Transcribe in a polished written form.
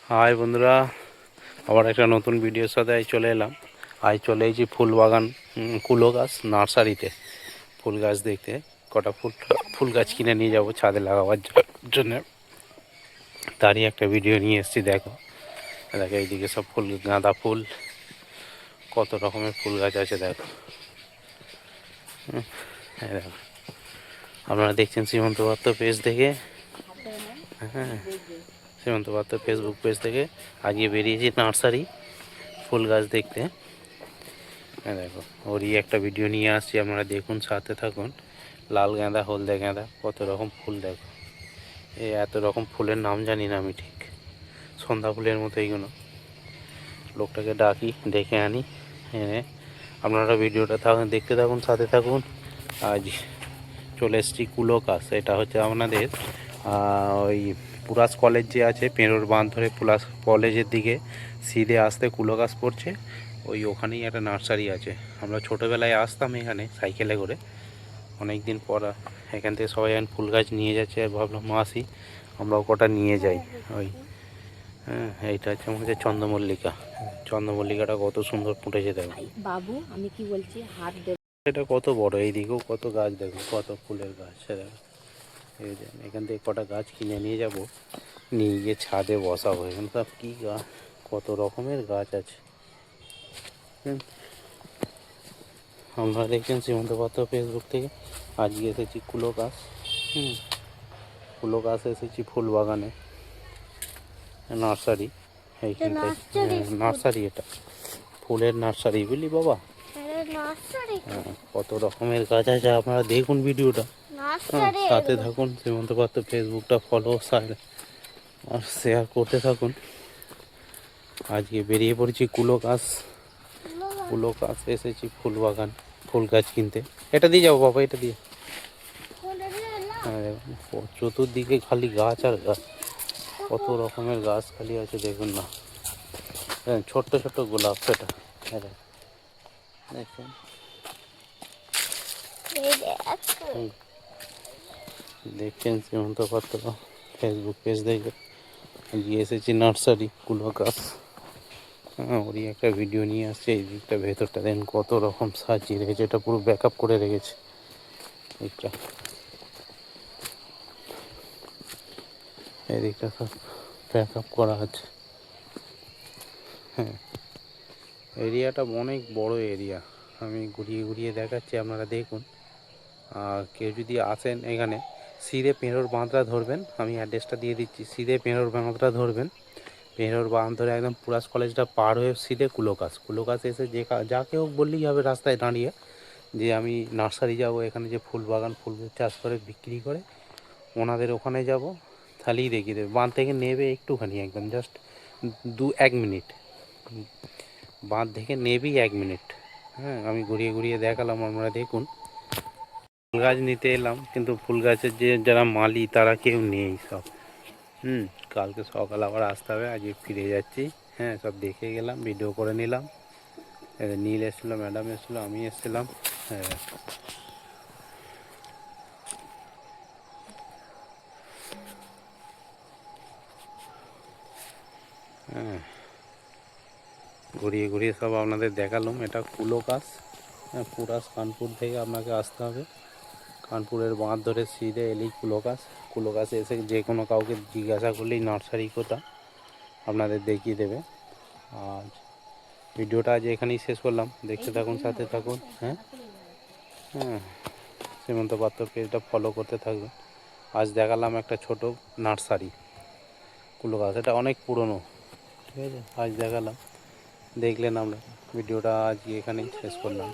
High বন্ধুরা, আবার একটা নতুন ভিডিওর সাথে চলে এলাম। আজ চলে এসেছি ফুল বাগান, কুলো গাছ নার্সারিতে ফুল গাছ দেখতে। কটা ফুল গাছ কিনে নিয়ে যাব ছাদে লাগাবার জন্য। তারই একটা ভিডিও নিয়ে এসেছি। দেখো এইদিকে সব ফুল, গাঁদা ফুল, কত রকমের ফুল গাছ আছে দেখো। দেখো, আপনারা দেখছেন সীমন্ত পাত্র পেজ থেকে। হ্যাঁ, সীমন্ত পাত্র ফেসবুক পেজ থেকে আজকে বেরিয়েছি নার্সারি ফুল গাছ দেখতে। হ্যাঁ দেখো, ওরই একটা ভিডিও নিয়ে আসছি, আপনারা দেখুন, সাথে থাকুন। লাল গাঁদা, হলদে গাঁদা, কত রকম ফুল দেখো। এই এত রকম ফুলের নাম জানি না আমি ঠিক, সন্ধ্যা ফুলের মতো এইগুলো। লোকটাকে ডাকি, ডেকে আনি, এনে আপনারা ভিডিওটা দেখতে থাকুন, সাথে থাকুন। আজ চলে এসেছি কুলো গাছ। এটা হচ্ছে আপনাদের ওই পুরাস কলেজ যে আছে, পেরোর বাঁধ ধরে পুরাস কলেজের দিকে সিধে আসতে কুলো গাছ পড়ছে। ওখানেই একটা নার্সারি আছে। আমরা ছোটোবেলায় আসতাম এখানে সাইকেলে করে, অনেক দিন পর এখান থেকে সবাই এখন ফুল গাছ নিয়ে যাচ্ছে। ভাবলাম আসি, আমরাও কটা নিয়ে যাই। হ্যাঁ, এইটা হচ্ছে আমাদের চন্দ্রমল্লিকা। চন্দ্রমল্লিকাটা কত সুন্দর ফুটেছে দেখো বাবু, আমি কি বলছি, হাত দেব। এটা কত বড়, এইদিকেও কত গাছ দেখো, কত ফুলের গাছ দেখো। এই যে এখান থেকে কটা গাছ কিনে নিয়ে যাব, নিয়ে গিয়ে ছাদে বসাবো। এখানে সব কী গাছ, কত রকমের গাছ আছে। আমরা দেখছেন সীমন্ত পাত্র ফেসবুক থেকে। আজকে এসেছি কুলো গাছ, কুলো গাছ এসেছি ফুল বাগানে, নার্সারি। এইখানটায় নার্সারি, এটা ফুলের নার্সারি, বুঝলি বাবা। হ্যাঁ, কত রকমের গাছ আছে, আপনারা দেখুন ভিডিওটা। হ্যাঁ, সাথে থাকুন, সীমন্ত পাত্র ফেসবুকটা ফলো আর শেয়ার করতে থাকুন। আজকে বেরিয়ে পড়েছি কুলো গাছ, কুলো গাছ এসেছি ফুল বাগান, ফুল গাছ কিনতে। এটা দিয়ে যাবো বাবা, এটা দিয়ে। হ্যাঁ, চতুর্দিকে খালি গাছ আর গাছ, কত রকমের গাছ খালি আছে দেখুন না। হ্যাঁ, ছোট্ট ছোট্ট গোলাপ, সেটা দেখুন। দেখছেন সীমন্ত পাত্র ফেসবুক পেজ দেখে গিয়ে এসেছি নার্সারি কুলো গাছ। হ্যাঁ, ওরই একটা ভিডিও নিয়ে আসছে। এই দিকটা ভেতরটা দেন কত রকম সাজিয়ে রেখেছে, এটা পুরো ব্যাকআপ করে রেখেছে। এইটা এদিকটা সব ব্যাকআপ করা আছে। হ্যাঁ, এরিয়াটা অনেক বড় এরিয়া, আমি ঘুরিয়ে ঘুরিয়ে দেখাচ্ছি, আপনারা দেখুন। আর কেউ যদি আসেন এখানে, সিধে পেরোর বাঁধটা ধরবেন, আমি অ্যাড্রেসটা দিয়ে দিচ্ছি। সিধে পেরোর বাঁধটা ধরবেন, পেরোর বাঁধ ধরে একদম পুরাস কলেজটা পার হয়ে সিধে কুলো গাছ এসে যাকে হোক বললেই হবে রাস্তায় দাঁড়িয়ে, যে আমি নার্সারি যাব, এখানে যে ফুল বাগান, ফুল চাষ করে বিক্রি করে, ওনাদের ওখানে যাব, তাহলেই দেখিয়ে দেবে। বাঁধ থেকে নেবে একটুখানি, একদম জাস্ট 1 মিনিট, বাঁধ থেকে নেবেই 1 মিনিট। হ্যাঁ, আমি ঘুরিয়ে ঘুরিয়ে দেখালাম, আপনারা দেখুন। ফুল গাছ নিতে এলাম, কিন্তু ফুল গাছের যারা মালি তারা কেউ নেই সব। কালকে সকাল আবার আসতে হবে, আজকে ফিরে যাচ্ছি। হ্যাঁ, সব দেখে গেলাম, ভিডিও করে নিলাম। নীল এসেছিলো, ম্যাডাম এসেছিলো, আমি এসেছিলাম। হ্যাঁ, হ্যাঁ, ঘুরিয়ে ঘুরিয়ে সব আপনাদের দেখালাম। এটা কুলো গাছ। হ্যাঁ, পুরাস কানপুর থেকে আপনাকে আসতে হবে, কানপুরের বাঁধ ধরে সিধে এলেই কুলো গাছ। কুলো গাছে এসে যে কোনো কাউকে জিজ্ঞাসা করলেই নার্সারি কোথা আপনাদের দেখিয়ে দেবে। আর ভিডিওটা আজ এখানেই শেষ করলাম, দেখতে থাকুন, সাথে থাকুন। হ্যাঁ, হ্যাঁ, সীমন্ত পাত্র পেজটা ফলো করতে থাকবেন। আজ দেখালাম একটা ছোট নার্সারি কুলো গাছ, এটা অনেক পুরনো, ঠিক আছে। আজ দেখালাম, দেখলেন আমরা। ভিডিওটা আজ এখানেই শেষ করলাম।